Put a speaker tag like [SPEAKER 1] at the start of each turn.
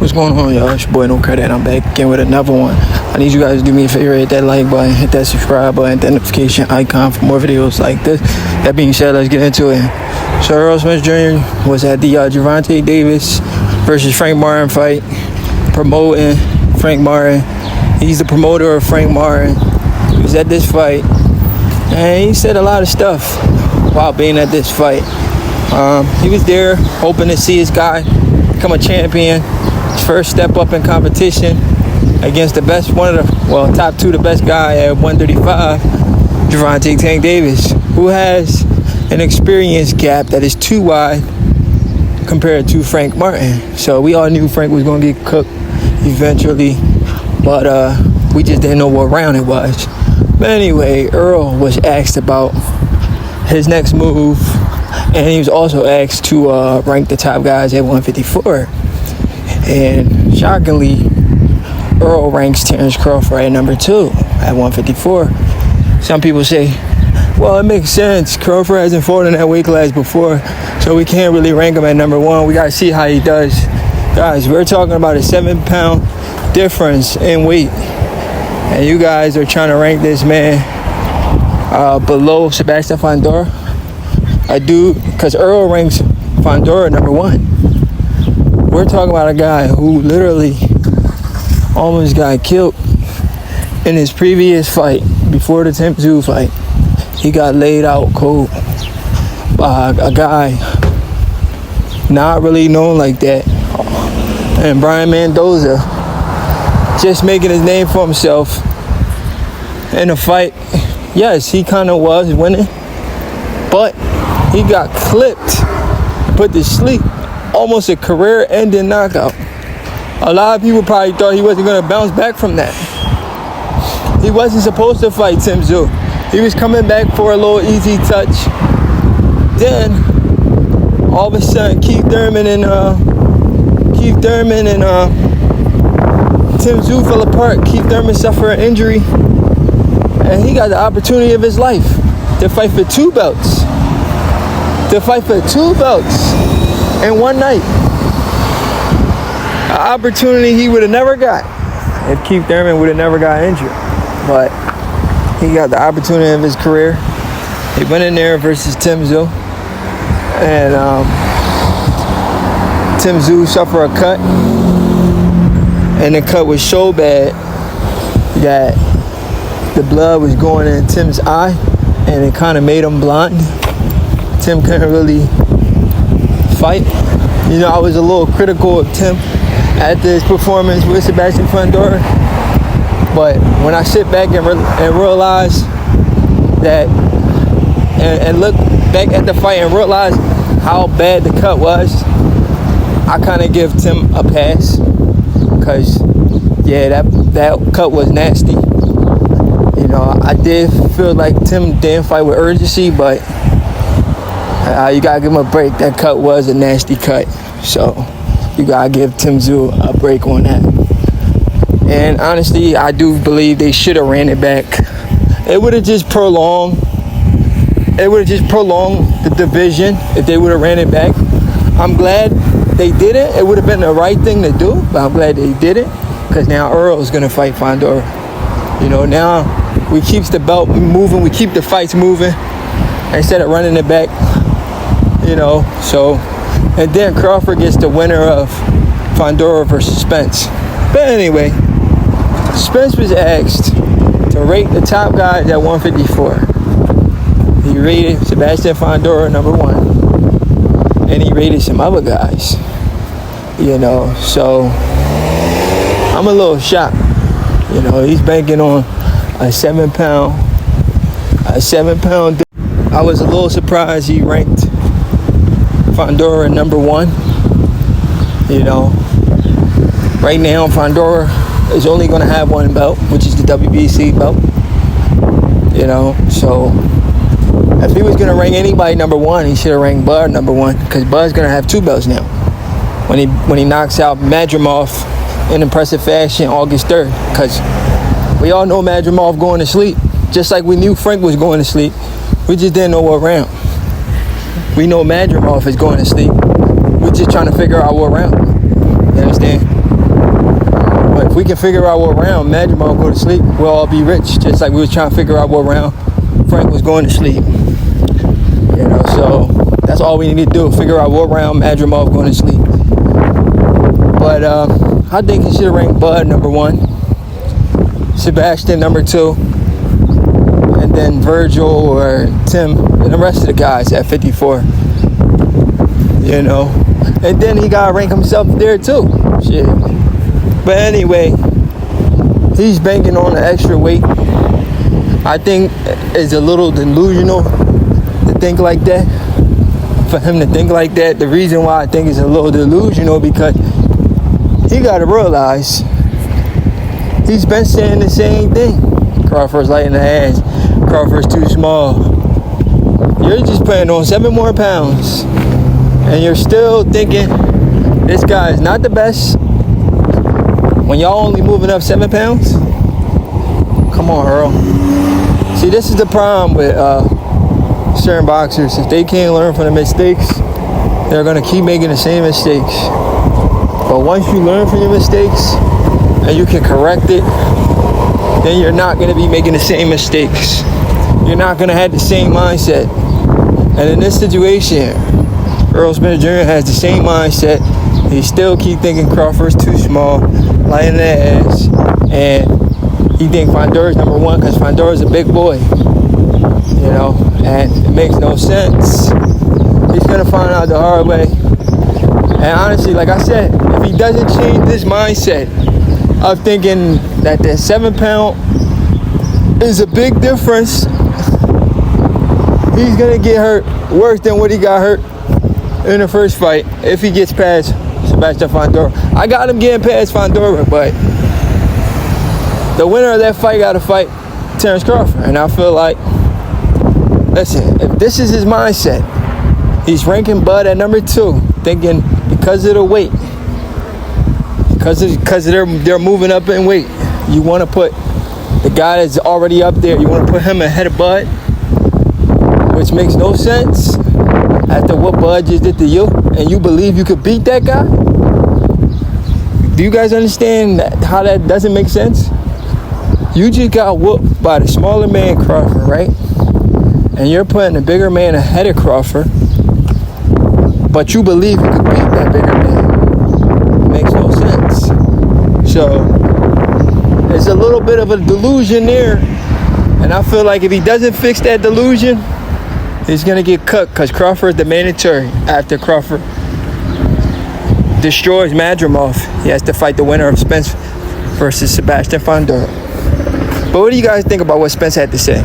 [SPEAKER 1] What's going on, y'all? It's your boy No Credit, and I'm back again with another one. I need you guys to do me a favor, hit that like button, hit that subscribe button, that notification icon for more videos like this. That being said, let's get into it. So Errol Spence Jr. was at the Gervonta Davis versus Frank Martin fight, promoting Frank Martin. He's the promoter of Frank Martin. He was at this fight, and he said a lot of stuff while being at this fight. He was there hoping to see his guy become a champion. His first step up in competition against the best, top two, the best guy at 135, Gervonta Tank Davis, who has an experience gap that is too wide compared to Frank Martin. So we all knew Frank was going to get cooked eventually, but we just didn't know what round it was. But anyway, Earl was asked about his next move, and he was also asked to rank the top guys at 154. And shockingly, Earl ranks Terence Crawford at number 2 at 154. Some people say, well, it makes sense. Crawford hasn't fought in that weight class before, so we can't really rank him at number 1. We got to see how he does. Guys, we're talking about a 7-pound difference in weight, and you guys are trying to rank this man below Sebastian Fundora. I do, because Earl ranks Fundora number 1. We're talking about a guy who literally almost got killed in his previous fight, before the Tszyu fight. He got laid out cold by a guy not really known like that. And Brian Mendoza just making his name for himself in a fight. Yes, he kind of was winning, but he got clipped, put to sleep. Almost a career-ending knockout. A lot of people probably thought he wasn't going to bounce back from that. He wasn't supposed to fight Tszyu. He was coming back for a little easy touch. Then, all of a sudden, Keith Thurman and Tszyu fell apart. Keith Thurman suffered an injury, and he got the opportunity of his life to fight for 2 belts. To fight for 2 belts in one night. An opportunity he would have never got if Keith Thurman would have never got injured. But he got the opportunity of his career. He went in there versus Tszyu, and Tszyu suffered a cut, and the cut was so bad that the blood was going in Tim's eye, and it kind of made him blind. Tim couldn't really fight. You know, I was a little critical of Tim after his performance with Sebastian Fundora, but when I sit back and realize that, and look back at the fight and realize how bad the cut was, I kind of give Tim a pass, because yeah, that cut was nasty. You know, I did feel like Tim didn't fight with urgency, but you gotta give him a break. That cut was a nasty cut, so you gotta give Tszyu a break on that. And honestly, I do believe they should have ran it back. It would have just prolonged. It would have just prolonged the division if they would have ran it back. I'm glad they did it. It would have been the right thing to do, but I'm glad they did it, because now Earl is gonna fight Fundora. You know, now we keep the belt moving, we keep the fights moving instead of running it back. You know, so, and then Crawford gets the winner of Fundora versus Spence. But anyway, Spence was asked to rate the top guys at 154. He rated Sebastian Fundora number 1, and he rated some other guys. You know, so I'm a little shocked. You know, he's banking on a 7-pound. I was a little surprised he ranked Fundora number 1. You know, right now Fundora is only going to have 1 belt, which is the WBC belt. You know, so if he was going to rank anybody number 1, he should have ranked Bud number 1, because Bud's going to have 2 belts now when he knocks out Madrimov in impressive fashion August 3rd, because we all know Madrimov going to sleep, just like we knew Frank was going to sleep. We just didn't know what round. We know Madrimov is going to sleep. We're just trying to figure out what round. You understand? can figure out what round Madrimov go to sleep, we'll all be rich. Just like we was trying to figure out what round Frank was going to sleep. You know, so that's all we need to do, figure out what round Madrimov going to sleep. But I think he should have ranked Bud number 1, Sebastian number 2, and then Virgil or Tim and the rest of the guys at 54. You know, and then he gotta rank himself there too. Shit. But anyway, he's banking on the extra weight. I think it's a little delusional to think like that. For him to think like that, the reason why I think it's a little delusional because he gotta realize he's been saying the same thing. Crawford's light in the hands. Crawford's too small. You're just putting on 7 more pounds. And you're still thinking this guy is not the best when y'all only moving up 7 pounds? Come on, Earl. See, this is the problem with certain boxers. If they can't learn from the mistakes, they're going to keep making the same mistakes. But once you learn from your mistakes and you can correct it, then you're not going to be making the same mistakes. You're not going to have the same mindset. And in this situation, Errol Spence Jr. has the same mindset. He still keep thinking Crawford's too small, lying in the ass, and he think Fundora's number 1 because Fundora's a big boy, you know, and it makes no sense. He's gonna find out the hard way. And honestly, like I said, if he doesn't change this mindset of thinking that the 7 pound is a big difference, he's gonna get hurt worse than what he got hurt in the first fight if he gets past Sebastian Fundora. I got him getting past Fundora, but the winner of that fight got to fight Terence Crawford. And I feel like, listen, if this is his mindset, he's ranking Bud at number 2, thinking because of the weight, because they're moving up in weight, you want to put the guy that's already up there, you want to put him ahead of Bud, which makes no sense. After what Bud just did to you, and you believe you could beat that guy? Do you guys understand how that doesn't make sense? You just got whooped by the smaller man, Crawford, right? And you're putting the bigger man ahead of Crawford, but you believe you could beat that bigger man. It makes no sense. So, it's a little bit of a delusion there, and I feel like if he doesn't fix that delusion, he's going to get cut because Crawford is the mandatory. After Crawford destroys Madrimov, he has to fight the winner of Spence versus Sebastian Fundora. But what do you guys think about what Spence had to say?